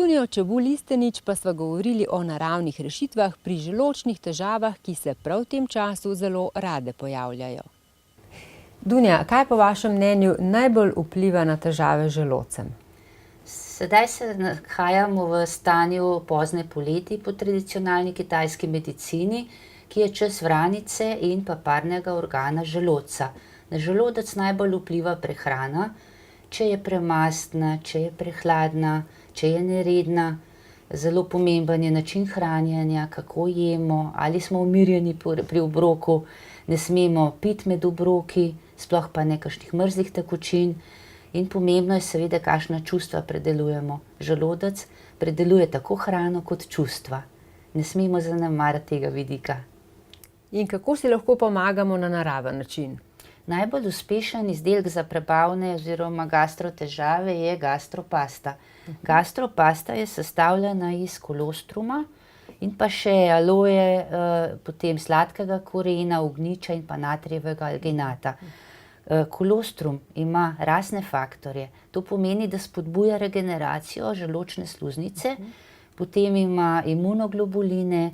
Dunjo Čebulj-Listenič pa sva govorili o naravnih rešitvah pri želodčnih težavah, ki se prav v tem času zelo rade pojavljajo. Dunja, kaj po vašem mnenju najbolj vpliva na težave z želodcem? Sedaj se nahajamo v stanju pozne poleti po tradicionalni kitajski medicini, ki je čas vranice in pa parnega organa želodca. Na želodec najbolj vpliva prehrana, če je premastna, če je prehladna, če je neredna. Zelo pomemben je način hranjenja, kako jemo, ali smo umirjeni pri obroku, ne smemo piti med obroki, sploh pa ne kakšnih mrzlih tekočin. In pomembno je seveda, kakšna čustva predelujemo. Želodec predeluje tako hrano kot čustva. Ne smemo zanemariti tega vidika. In kako si lahko pomagamo na naraven način? Najbolj uspešen izdelek za prebavne oziroma gastrotežave je gastropasta. Gastropasta je sestavljena iz kolostruma in pa še aloje, potem sladkega korena, ognjiča in pa natrijevega alginata. Kolostrum ima rastne faktorje. To pomeni, da spodbuja regeneracijo želodčne sluznice, potem ima imunoglobuline,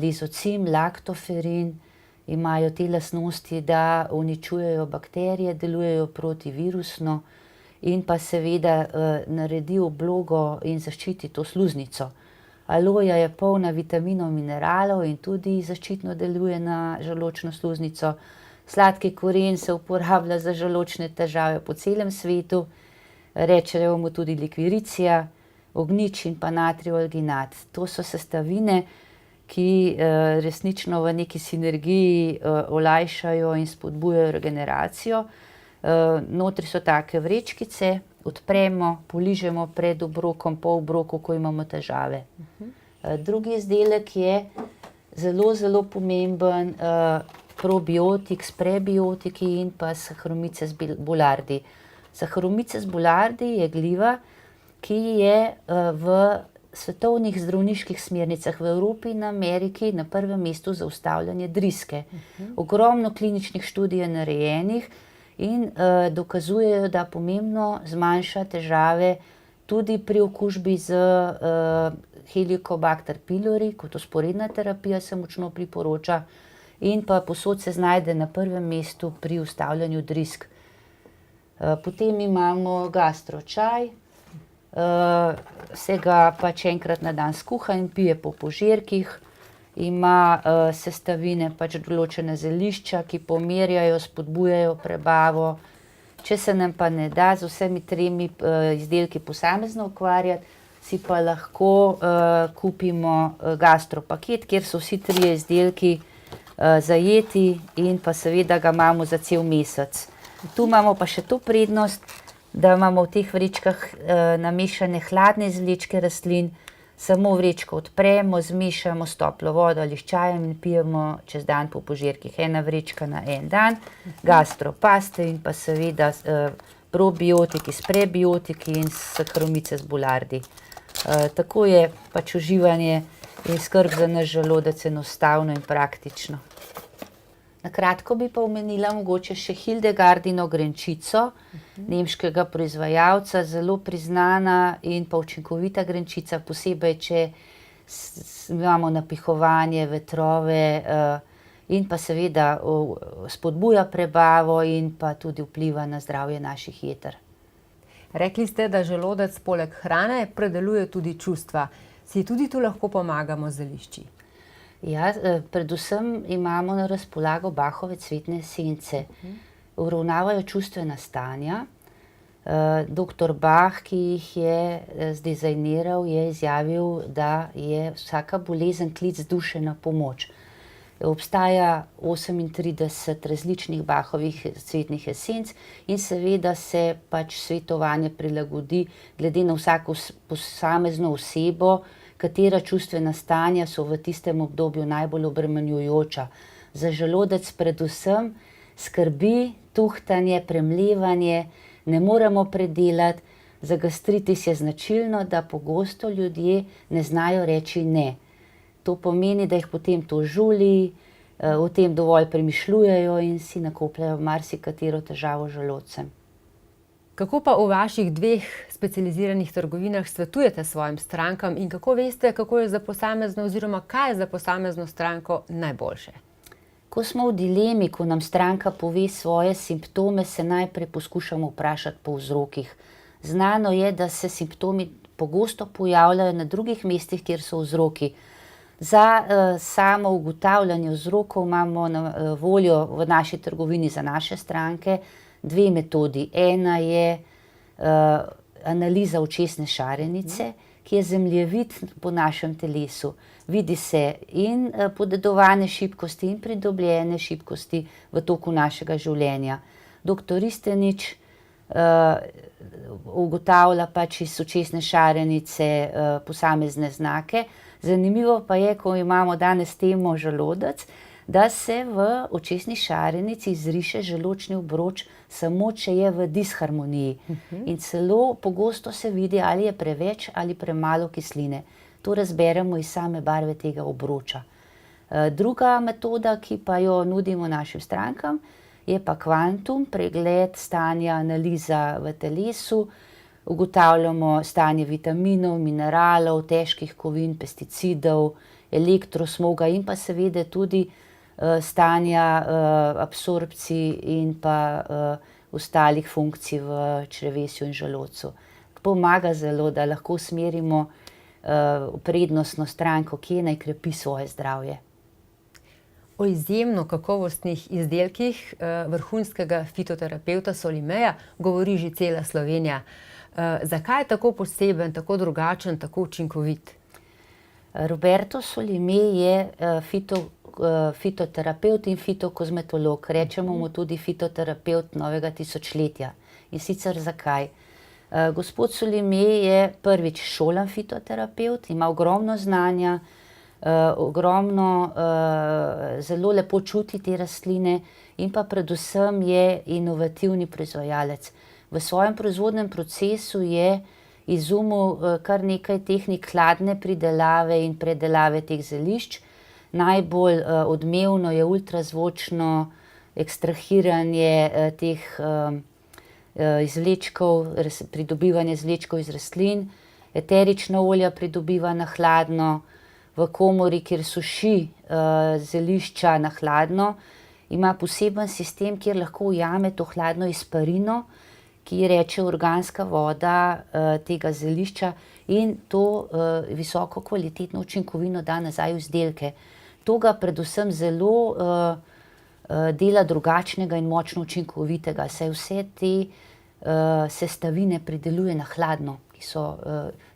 lizocim, laktoferin, imajo te lastnosti, da uničujejo bakterije, delujejo protivirusno in pa seveda naredi oblogo in zaščiti to sluznico. Aloja je polna vitaminov, mineralov in tudi zaščitno deluje na želodčno sluznico. Sladki koren se uporablja za želodčne težave po celem svetu, rečejo mu tudi likviricija, ognjič in pa natrijev alginat. To so sestavine, ki resnično v neki sinergiji olajšajo in spodbujajo regeneracijo. Notri so take vrečkice, odpremo, poližemo pred obrokom, po obroku, ko imamo težave. Drugi izdelek je zelo pomemben probiotik s prebiotiki in pa Saccharomyces boulardii. Saccharomyces boulardii je gliva, ki je v svetovnih zdravniških smernicah v Evropi in Ameriki na prvem mestu za ustavljanje driske. Ogromno kliničnih študij je narejenih in dokazujejo, da pomembno zmanjša težave tudi pri okužbi z Helicobacter pylori, kot vzporedna terapija se močno priporoča, in pa povsod se znajde na prvem mestu pri ustavljanju drisk. Potem imamo gastročaj, se ga pač enkrat na dan skuha in pije po požirkih. Ima sestavine pač določene zelišča, ki pomirjajo, spodbujajo prebavo. Če se nam pa ne da z vsemi tremi izdelki posamezno ukvarjati, si pa lahko kupimo gastropaket, kjer so vsi trije izdelki zajeti in pa seveda ga imamo za cel mesec. Tu imamo pa še to prednost, da imamo v teh vrečkah namešane hladne izvlečke rastlin, samo vrečko odpremo, zmešamo s toplo vodo ali s čajem in pijemo čez dan po požirkih. Ena vrečka na en dan, gastropaste in pa seveda probiotiki s prebiotiki in Saccharomyces boulardii. Tako je pač uživanje in skrb za naš želodec enostavno in praktično. Na kratko bi pa omenila mogoče še Hildegardino grenčico, nemškega proizvajalca, zelo priznana in pa učinkovita grenčica, posebej če imamo napihovanje, vetrove in pa seveda spodbuja prebavo in pa tudi vpliva na zdravje naših jeter. Rekli ste, da želodec poleg hrane predeluje tudi čustva. Si tudi tu lahko pomagamo z zelišči? Ja, predvsem imamo na razpolago Bachove cvetne esence. Uravnavajo čustvena stanja. Doktor Bach, ki jih je zdizajniral, je izjavil, da je vsaka bolezen klic duše na pomoč. Obstaja 38 različnih Bachovih cvetnih esenc in seveda se pač svetovanje prilagodi glede na vsako posamezno osebo, katera čustvena stanja so v tistem obdobju najbolj obremenjujoča. Za želodec predvsem skrbi tuhtanje, premlevanje, ne moremo predelati. Za gastritis je značilno, da pogosto ljudje ne znajo reči ne. To pomeni, da jih potem to žuli, o tem dovolj premišljujejo in si nakopljejo marsikatero težavo z želodcem. Kako pa v vaših dveh specializiranih trgovinah svetujete svojim strankam in kako veste, kako je za posamezno oziroma kaj je za posamezno stranko najboljše? Ko smo v dilemi, ko nam stranka pove svoje simptome, se najprej poskušamo vprašati po vzrokih. Znano je, da se simptomi pogosto pojavljajo na drugih mestih, kjer so vzroki. Za samo ugotavljanje vzrokov imamo na voljo v naši trgovini za naše stranke dve metodi. Ena je analiza očesne šarenice, ki je zemljevid po našem telesu. Vidi se in podedovane šibkosti in pridobljene šibkosti v toku našega življenja. Doktor Ristenič ugotavlja pač iz očesne šarenice posamezne znake. Zanimivo pa je, ko imamo danes temo želodec, da se v očesni šarenici izriše želodčni obroč samo, če je v disharmoniji. In celo pogosto se vidi, ali je preveč ali premalo kisline. To razberemo iz same barve tega obroča. Druga metoda, ki pa jo nudimo našim strankam, je pa kvantum, pregled stanja, analiza v telesu. Ugotavljamo stanje vitaminov, mineralov, težkih kovin, pesticidov, elektrosmoga in pa seveda tudi stanja absorpcij in pa ostalih funkcij v črevesju in želodcu. Pomaga zelo, da lahko usmerimo prednostno stranko, kje naj krepi svoje zdravje. O izjemno kakovostnih izdelkih vrhunskega fitoterapevta Solimeja govori že cela Slovenija. Zakaj je tako poseben, tako drugačen, tako učinkovit? Roberto Solime je fitoterapevt in fitokozmetolog. Rečemo mu tudi fitoterapevt novega tisočletja. In sicer zakaj? Gospod Solime je prvič šolan fitoterapevt, ima ogromno znanja, zelo lepo čuti te rastline in pa predvsem je inovativni proizvajalec. V svojem proizvodnem procesu je izumil kar nekaj tehnik hladne pridelave in predelave teh zelišč. Najbolj odmevno je ultrazvočno ekstrahiranje teh izvlečkov, pridobivanje izvlečkov iz rastlin. Eterična olja pridobiva na hladno, v komori, kjer suši zelišča na hladno, ima poseben sistem, kjer lahko ujame to hladno izparino, ki reče organska voda tega zelišča in to visoko kvalitetno učinkovino da nazaj v izdelke. To ga predvsem zelo dela drugačnega in močno učinkovitega, saj vse te sestavine prideluje na hladno,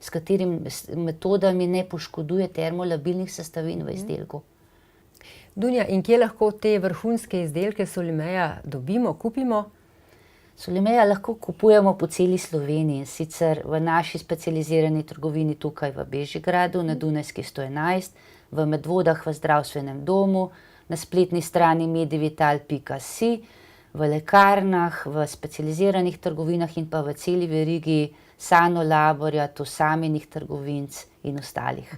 s katerimi metodami ne poškoduje termolabilnih sestavin v izdelku. Dunja, in kje lahko te vrhunske izdelke Solimeja dobimo, kupimo? Solimeja lahko kupujemo po celi Sloveniji, sicer v naši specializirani trgovini tukaj v Bežigradu, na Dunajski 111, v Medvodah v zdravstvenem domu, na spletni strani medivital.si, v lekarnah, v specializiranih trgovinah in pa v celi verigi Sanolaborja, Tosaminih trgovinc in ostalih.